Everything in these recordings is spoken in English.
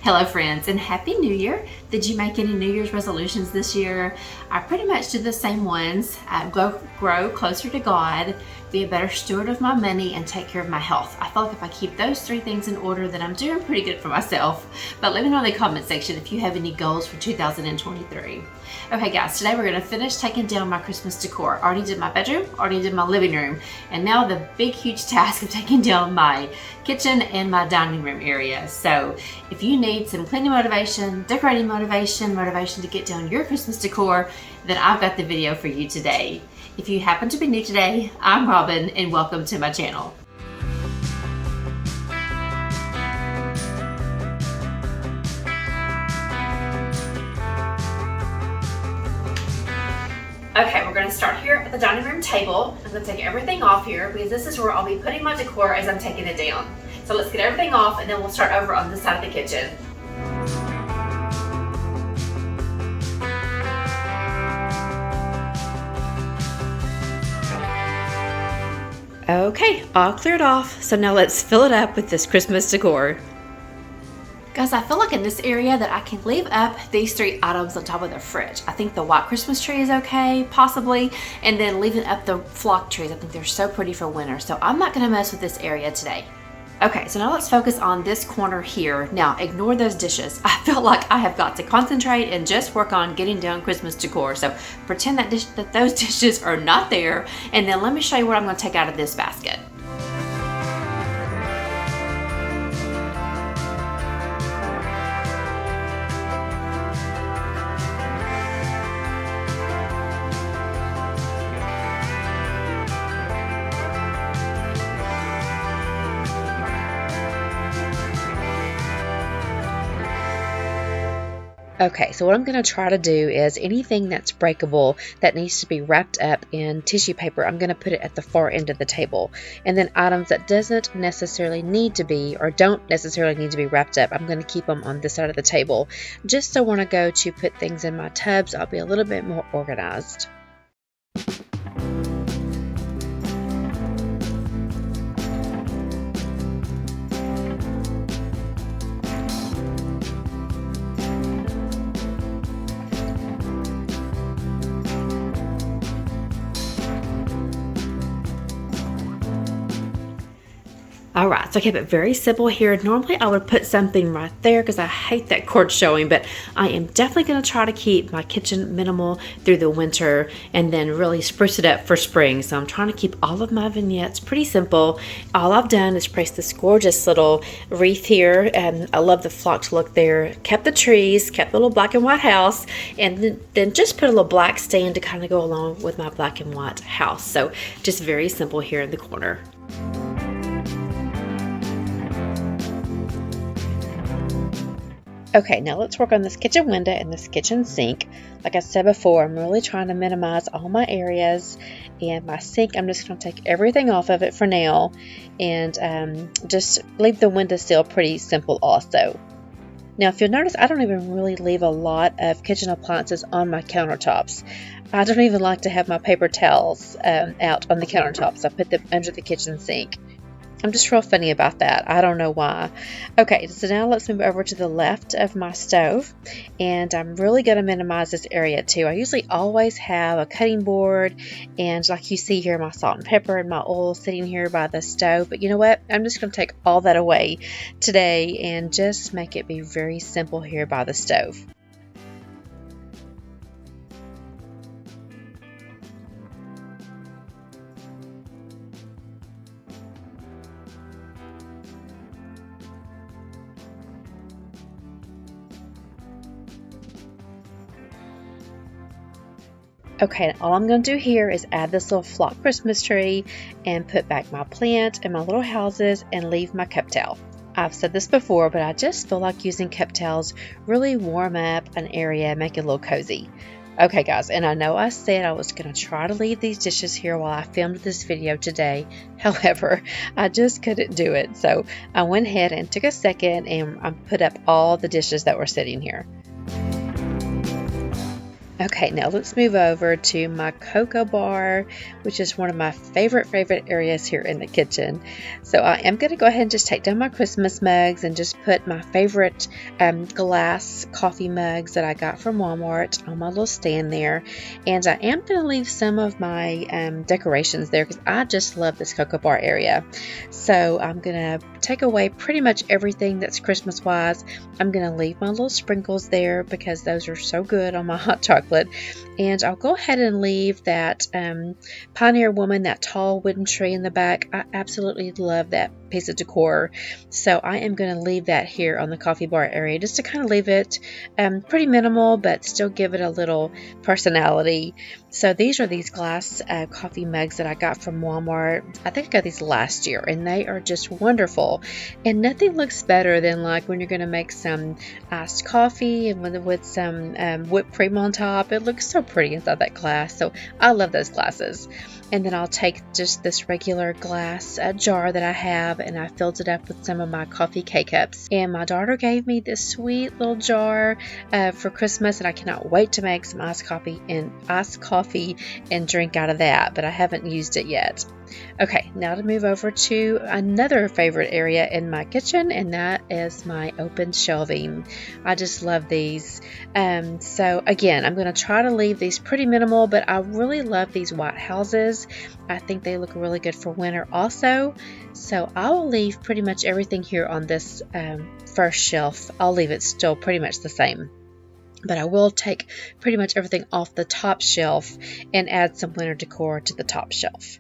Hello friends, and Happy New Year. Did you make any New Year's resolutions this year? I pretty much did the same ones. Grow closer to God, be a better steward of my money, and take care of my health. I feel like if I keep those three things in order, then I'm doing pretty good for myself. But let me know in the comment section if you have any goals for 2023. Okay guys, today we're gonna finish taking down my Christmas decor. Already did my bedroom, already did my living room, and now the big huge task of taking down my kitchen and my dining room area. So if you need some cleaning motivation, decorating motivation to get down your Christmas decor, then I've got the video for you today. If you happen to be new today, I'm Robin and welcome to my channel. Okay, we're gonna start here at the dining room table. I'm gonna take everything off here because this is where I'll be putting my decor as I'm taking it down. So let's get everything off and then we'll start over on this side of the kitchen. Okay, all cleared off. So now let's fill it up with this Christmas decor. Guys, I feel like in this area that I can leave up these three items on top of the fridge. I think the white Christmas tree is okay, possibly, and then leaving up the flock trees. I think they're so pretty for winter, so I'm not gonna mess with this area today. Okay, so now let's focus on this corner here. Now, ignore those dishes. I feel like I have got to concentrate and just work on getting down Christmas decor. So pretend that those dishes are not there, and then let me show you what I'm gonna take out of this basket. Okay, so what I'm going to try to do is anything that's breakable that needs to be wrapped up in tissue paper, I'm going to put it at the far end of the table. And then items that doesn't necessarily need to be or don't necessarily need to be wrapped up, I'm going to keep them on this side of the table. Just so when I go to put things in my tubs, I'll be a little bit more organized. All right, so I kept it very simple here. Normally I would put something right there because I hate that cord showing, but I am definitely gonna try to keep my kitchen minimal through the winter and then really spruce it up for spring. So I'm trying to keep all of my vignettes pretty simple. All I've done is place this gorgeous little wreath here, and I love the flocked look there. Kept the trees, kept the little black and white house, and then just put a little black stand to kind of go along with my black and white house. So just very simple here in the corner. Okay, now let's work on this kitchen window and this kitchen sink. Like I said before, I'm really trying to minimize all my areas, and my sink, I'm just going to take everything off of it for now and just leave the windowsill pretty simple also. Now, if you'll notice, I don't even really leave a lot of kitchen appliances on my countertops. I don't even like to have my paper towels out on the countertops. I put them under the kitchen sink. I'm just real funny about that. I don't know why. Okay, so now let's move over to the left of my stove, and I'm really going to minimize this area too. I usually always have a cutting board, and like you see here, my salt and pepper and my oil sitting here by the stove. But you know what? I'm just going to take all that away today and just make it be very simple here by the stove. Okay, all I'm going to do here is add this little flock Christmas tree and put back my plant and my little houses and leave my cup towel. I've said this before, but I just feel like using cup towels really warm up an area, make it a little cozy. Okay guys, and I know I said I was going to try to leave these dishes here while I filmed this video today. However, I just couldn't do it. So I went ahead and took a second and I put up all the dishes that were sitting here. Okay, now let's move over to my cocoa bar, which is one of my favorite areas here in the kitchen. So I am going to go ahead and just take down my Christmas mugs and just put my favorite glass coffee mugs that I got from Walmart on my little stand there. And I am going to leave some of my decorations there because I just love this cocoa bar area. So I'm going to take away pretty much everything that's Christmas wise. I'm going to leave my little sprinkles there because those are so good on my hot chocolate. And I'll go ahead and leave that Pioneer Woman, that tall wooden tree in the back. I absolutely love that piece of decor. So I am going to leave that here on the coffee bar area just to kind of leave it pretty minimal, but still give it a little personality. So these are these glass coffee mugs that I got from Walmart. I think I got these last year, and they are just wonderful. And nothing looks better than like when you're going to make some iced coffee and with some whipped cream on top. It looks so pretty inside that glass. So I love those glasses. And then I'll take just this regular glass jar that I have, and I filled it up with some of my coffee K-cups. And my daughter gave me this sweet little jar for Christmas, and I cannot wait to make some iced coffee and drink out of that, but I haven't used it yet. Okay, now to move over to another favorite area in my kitchen, and that is my open shelving. I just love these. So again, I'm going to try to leave these pretty minimal, but I really love these white houses. I think they look really good for winter also. So I will leave pretty much everything here on this first shelf. I'll leave it still pretty much the same. But I will take pretty much everything off the top shelf and add some winter decor to the top shelf.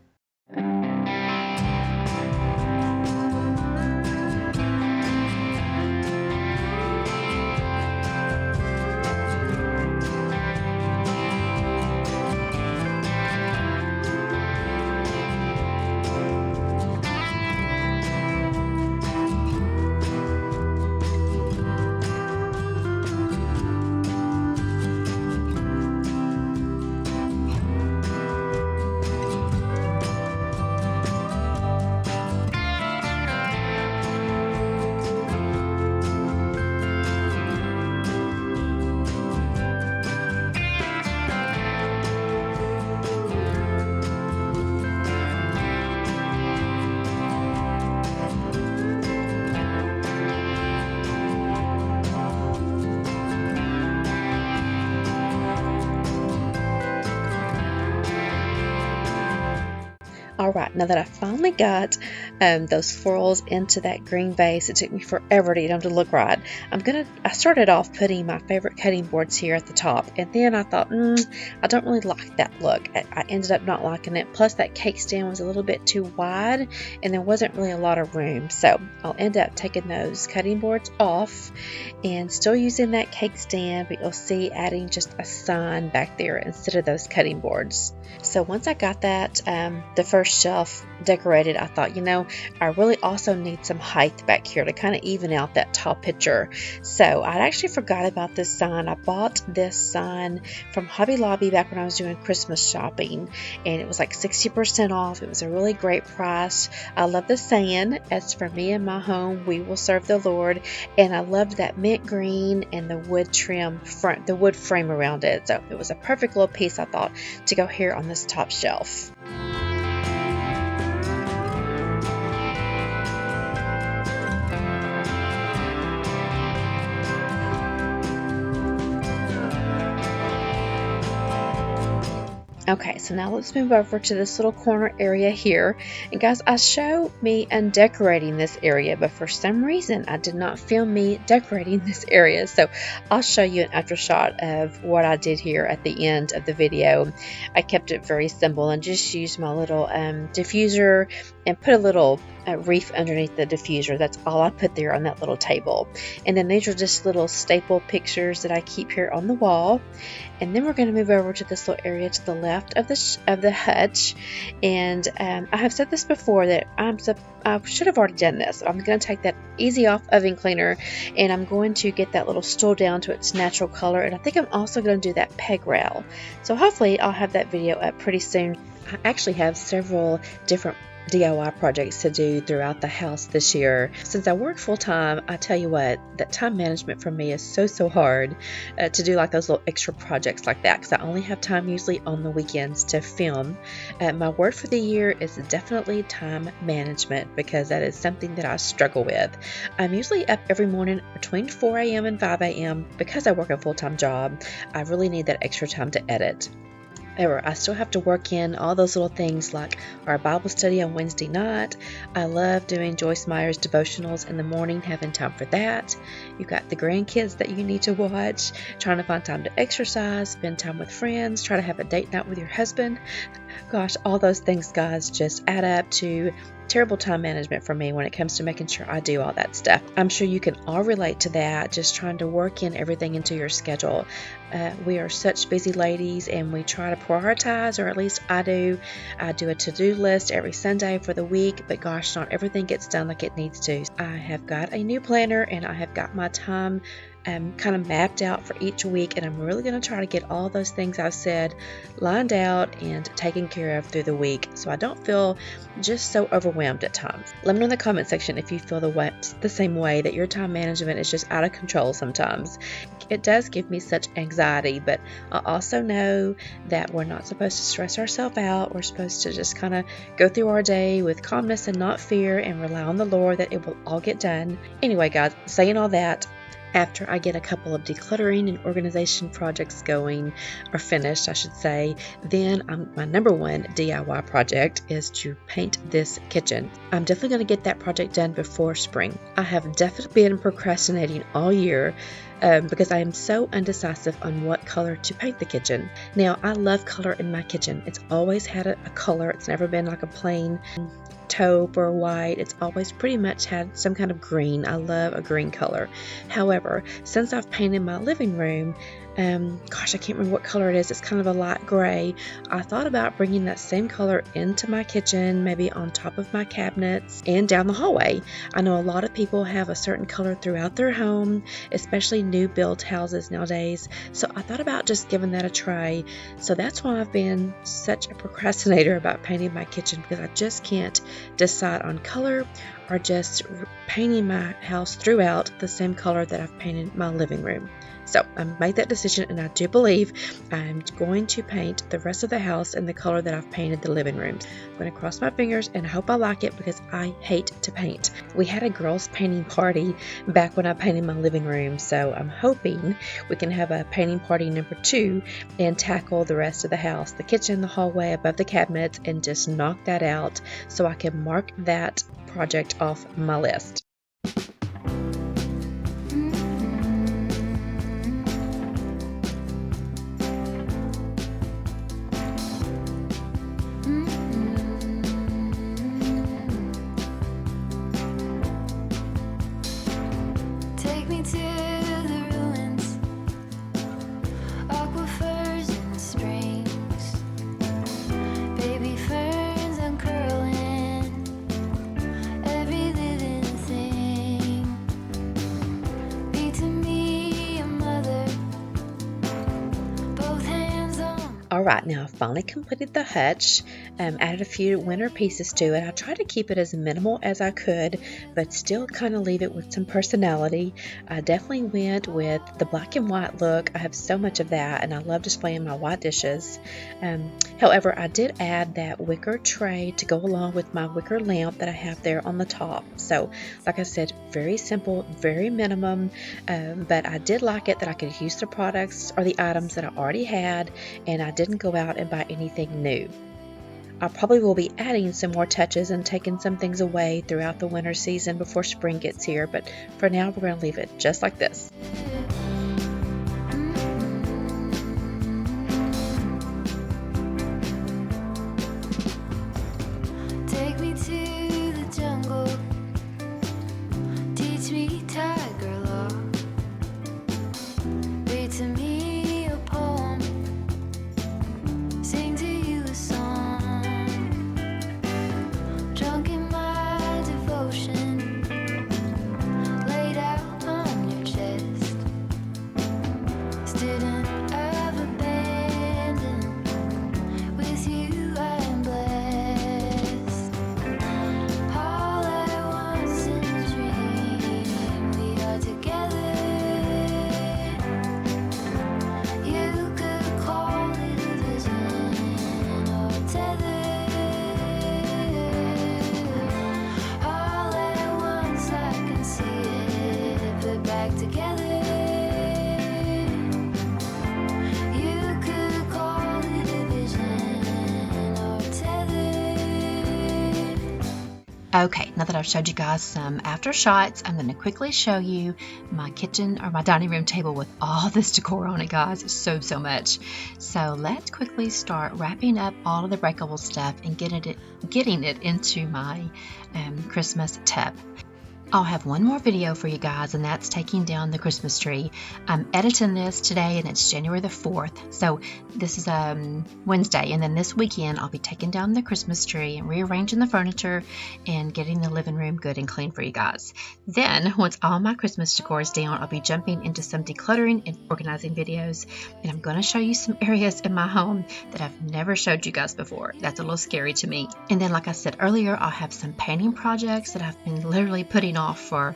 Alright, now that I finally got those florals into that green vase, it took me forever to get them to look right. I started off putting my favorite cutting boards here at the top, and then I thought, I don't really like that look. I ended up not liking it, plus that cake stand was a little bit too wide, and there wasn't really a lot of room, so I'll end up taking those cutting boards off, and still using that cake stand, but you'll see adding just a sign back there instead of those cutting boards. So once I got that, the first shelf decorated, I thought, I really also need some height back here to kind of even out that top picture. So I actually forgot about this sign. I bought this sign from Hobby Lobby back when I was doing Christmas shopping, and it was like 60% off. It was a really great price. I love the saying, "As for me and my home, we will serve the Lord." And I loved that mint green and the wood frame around it. So it was a perfect little piece, I thought, to go here on this top shelf. Okay, so now let's move over to this little corner area here. And guys, I show me undecorating this area, but for some reason I did not film me decorating this area. So I'll show you an after shot of what I did here at the end of the video. I kept it very simple and just used my little diffuser and put a little wreath underneath the diffuser. That's all I put there on that little table. And then these are just little staple pictures that I keep here on the wall. And then we're going to move over to this little area to the left of the hutch. And I have said this before that I should have already done this. I'm going to take that Easy Off oven cleaner, and I'm going to get that little stool down to its natural color. And I think I'm also going to do that peg rail. So hopefully I'll have that video up pretty soon. I actually have several different DIY projects to do throughout the house this year. Since I work full-time, I tell you what, that time management for me is so hard to do like those little extra projects like that, because I only have time usually on the weekends to film. My word for the year is definitely time management, because that is something that I struggle with. I'm usually up every morning between 4 a.m. and 5 a.m. because I work a full-time job. I really need that extra time to edit. However, I still have to work in all those little things like our Bible study on Wednesday night. I love doing Joyce Meyer's devotionals in the morning, having time for that. You've got the grandkids that you need to watch, trying to find time to exercise, spend time with friends, try to have a date night with your husband. Gosh, all those things, guys, just add up to terrible time management for me when it comes to making sure I do all that stuff. I'm sure you can all relate to that, just trying to work in everything into your schedule. We are such busy ladies, and we try to prioritize, or at least I do. I do a to-do list every Sunday for the week, but gosh, not everything gets done like it needs to. I have got a new planner, and I have got my time kind of mapped out for each week, and I'm really going to try to get all those things I've said lined out and taken care of through the week, so I don't feel just so overwhelmed at times. Let me know in the comment section if you feel the same way, that your time management is just out of control sometimes. It does give me such anxiety, but I also know that we're not supposed to stress ourselves out. We're supposed to just kind of go through our day with calmness and not fear, and rely on the Lord that it will all get done. Anyway, guys, saying all that, after I get a couple of decluttering and organization projects going, or finished, I should say, then my number one DIY project is to paint this kitchen. I'm definitely going to get that project done before spring. I have definitely been procrastinating all year because I am so undecisive on what color to paint the kitchen. Now, I love color in my kitchen. It's always had a color. It's never been like a plain taupe or white. It's always pretty much had some kind of green. I love a green color. However, since I've painted my living room, gosh, I can't remember what color it is. It's kind of a light gray. I thought about bringing that same color into my kitchen, maybe on top of my cabinets and down the hallway. I know a lot of people have a certain color throughout their home, especially new built houses nowadays. So I thought about just giving that a try. So that's why I've been such a procrastinator about painting my kitchen, because I just can't decide on color, or just painting my house throughout the same color that I've painted my living room. So I made that decision, and I do believe I'm going to paint the rest of the house in the color that I've painted the living rooms. I'm going to cross my fingers and hope I like it, because I hate to paint. We had a girls painting party back when I painted my living room, so I'm hoping we can have a painting party number 2 and tackle the rest of the house, the kitchen, the hallway, above the cabinets, and just knock that out so I can mark that project off my list. Alright, now I finally completed the hutch, added a few winter pieces to it. I tried to keep it as minimal as I could, but still kind of leave it with some personality. I definitely went with the black and white look. I have so much of that, and I love displaying my white dishes. However, I did add that wicker tray to go along with my wicker lamp that I have there on the top. So, like I said, very simple, very minimum, but I did like it that I could use the products or the items that I already had, and I didn't go out and buy anything new. I probably will be adding some more touches and taking some things away throughout the winter season before spring gets here, but for now we're going to leave it just like this. Take me to the jungle, teach me tiger law, read to me a poem, sing to you a song, drunk in my devotion, laid out on your chest, Okay, now that I've showed you guys some after shots, I'm going to quickly show you my kitchen or my dining room table with all this decor on it, guys. So much. So let's quickly start wrapping up all of the breakable stuff and getting it into my Christmas tub. I'll have one more video for you guys, and that's taking down the Christmas tree. I'm editing this today, and it's January the 4th. So this is Wednesday, and then this weekend I'll be taking down the Christmas tree and rearranging the furniture and getting the living room good and clean for you guys. Then, once all my Christmas decor is down, I'll be jumping into some decluttering and organizing videos, and I'm going to show you some areas in my home that I've never showed you guys before. That's a little scary to me. And then, like I said earlier, I'll have some painting projects that I've been literally putting off for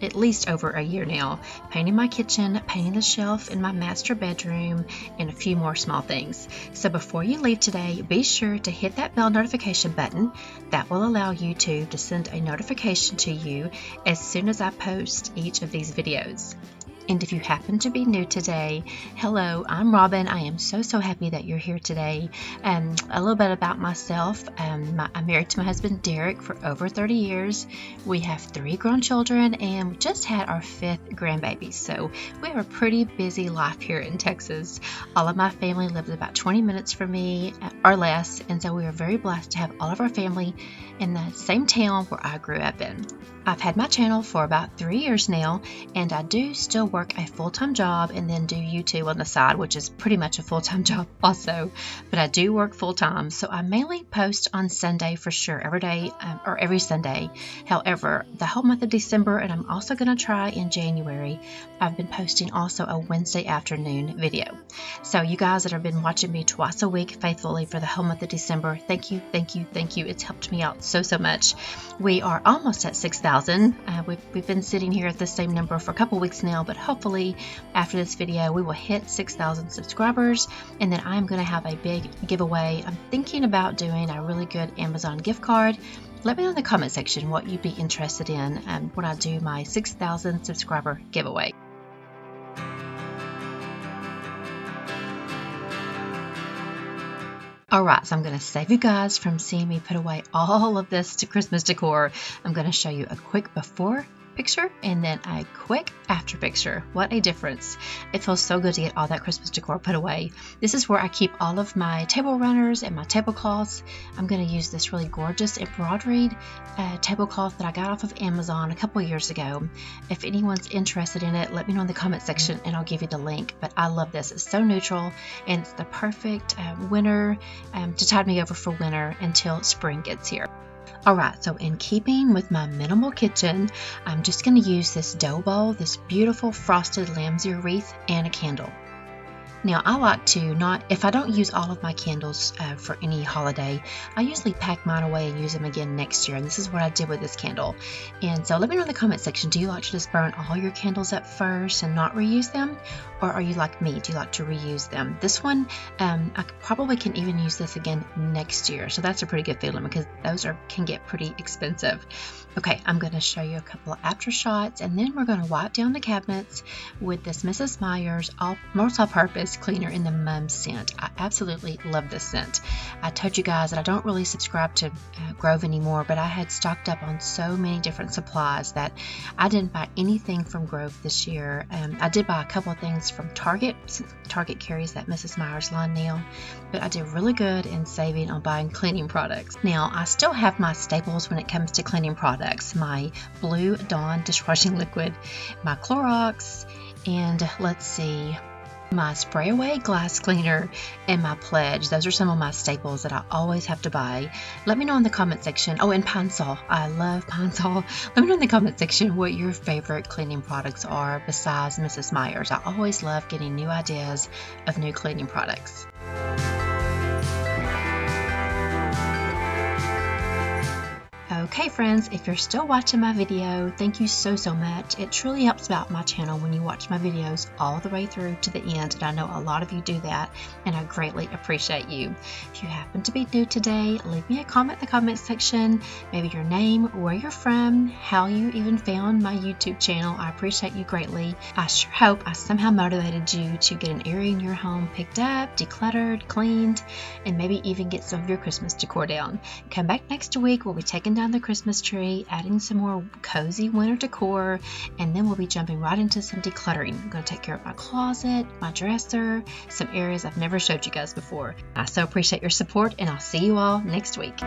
at least over a year now. Painting my kitchen, painting the shelf in my master bedroom, and a few more small things. So before you leave today, be sure to hit that bell notification button. That will allow YouTube to send a notification to you as soon as I post each of these videos. And if you happen to be new today, hello, I'm Robin. I am so happy that you're here today. A little bit about myself. I'm married to my husband, Derek, for over 30 years. We have 3 grown children, and we just had our 5th grandbaby. So we have a pretty busy life here in Texas. All of my family lives about 20 minutes from me or less, and so we are very blessed to have all of our family in the same town where I grew up in. I've had my channel for about 3 years now, and I do still work a full-time job and then do YouTube on the side, which is pretty much a full-time job also, but I do work full-time, so I mainly post on Sunday for sure, every day or every Sunday. However, the whole month of December, and I'm also going to try in January, I've been posting also a Wednesday afternoon video. So you guys that have been watching me twice a week faithfully for the whole month of December, thank you. It's helped me out so much. We are almost at 6,000. We've been sitting here at the same number for a couple weeks now, but hopefully after this video we will hit 6,000 subscribers, and then I'm going to have a big giveaway. I'm thinking about doing a really good Amazon gift card. Let me know in the comment section what you'd be interested in when I do my 6,000 subscriber giveaway. Alright, so I'm going to save you guys from seeing me put away all of this Christmas decor. I'm going to show you a quick before picture and then a quick after picture. What a difference. It feels so good to get all that Christmas decor put away. This is where I keep all of my table runners and my tablecloths. I'm going to use this really gorgeous embroidered tablecloth that I got off of Amazon a couple years ago. If anyone's interested in it, let me know in the comment section and I'll give you the link. But I love this. It's so neutral and it's the perfect winter to tide me over for winter until spring gets here. Alright, so in keeping with my minimal kitchen, I'm just going to use this dough bowl, this beautiful frosted lamb's ear wreath, and a candle. Now, I like to if I don't use all of my candles for any holiday, I usually pack mine away and use them again next year. And this is what I did with this candle. And so let me know in the comment section, do you like to just burn all your candles up first and not reuse them? Or are you like me? Do you like to reuse them? This one, I probably can even use this again next year. So that's a pretty good feeling because those can get pretty expensive. Okay, I'm going to show you a couple of after shots, and then we're going to wipe down the cabinets with this Mrs. Meyer's multi-purpose cleaner in the mum scent. I absolutely love this scent. I told you guys that I don't really subscribe to Grove anymore, but I had stocked up on so many different supplies that I didn't buy anything from Grove this year. I did buy a couple of things from Target, since Target carries that Mrs. Meyer's line now, but I did really good in saving on buying cleaning products. Now, I still have my staples when it comes to cleaning products. My Blue Dawn dishwashing liquid, my Clorox, and let's see, my spray away glass cleaner, and my Pledge. Those are some of my staples that I always have to buy. Let me know in the comment section. Oh, and Pine Sol. I love Pine Sol. Let me know in the comment section what your favorite cleaning products are besides Mrs. Meyer's. I always love getting new ideas of new cleaning products. Okay friends, if you're still watching my video, thank you so much. It truly helps out my channel when you watch my videos all the way through to the end, and I know a lot of you do that, and I greatly appreciate you. If you happen to be new today, leave me a comment in the comment section, maybe your name, where you're from, how you even found my YouTube channel. I appreciate you greatly. I sure hope I somehow motivated you to get an area in your home picked up, decluttered, cleaned, and maybe even get some of your Christmas decor down. Come back next week, we'll be taking down the Christmas tree, adding some more cozy winter decor, and then we'll be jumping right into some decluttering. I'm going to take care of my closet, my dresser, some areas I've never showed you guys before. I so appreciate your support, and I'll see you all next week.